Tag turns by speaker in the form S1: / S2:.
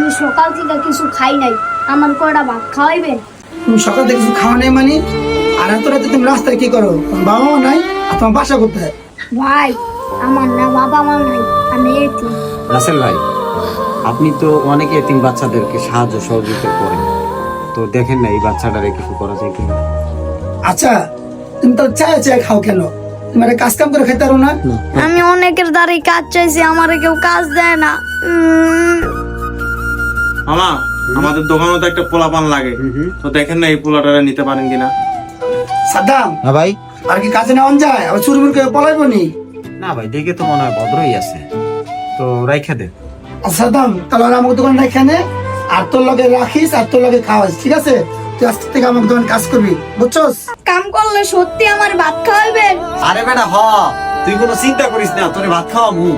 S1: আমি সকাল থেকে কিছু খাই নাই, আমার কয়টা ভাত খাওয়াইবেন?
S2: তুমি সকাল থেকে কিছু খাওয়া নেই মানে? আর এত রাতে তুমি রাস্তায় কি করো? তোমার বাবা মা নাই, আর তোমার বাসা কোথায়?
S1: ভাই, আমার না বাবা মা নাই, আমি এতিম।
S3: রাসেল ভাই, আপনি তো অনেক এতিম বাচ্চাদেরকে সাহায্য সহযোগিতা করেন, তো দেখেন না এই বাচ্চাটারে কিছু করা যায় কিনা।
S2: আচ্ছা, তুমি তো চায় চায় খাও কেন? তুমি একটা কাজ কাম করে খেতে পারো না?
S1: আমি অনেকের দ্বারে কাজ চাইছি, আমারে কেউ কাজ দেয় না।
S4: মামা, আমাদের দোকানে তো একটা পোলাপান লাগে, তো দেখেন না এই পোলাটারে নিতে পারেন কিনা।
S2: সাদ্দাম,
S3: না ভাই,
S2: আর কি কাজে নেওয়া যায়? আবার চুরমুর করে পলাইবো নি?
S3: না ভাই, দেখে তো মনে হয় ভদ্রই আছে, তো রাইখা দে।
S2: আর সাদ্দাম, তাহলে আর আমার দোকান এখানে, আর তোর লগে রাখিস আর তোর লগে খাওয়াইস, ঠিক আছে? তুই আজকে থেকে আমার দোকান কাজ করবি, বুঝছস?
S1: কাম করলে সত্যি আমার ভাত খাওয়াইবেন?
S3: আরে বেটা হ, তুই কোনো চিন্তা করিস না, তোরে ভাত খাওয়ামু।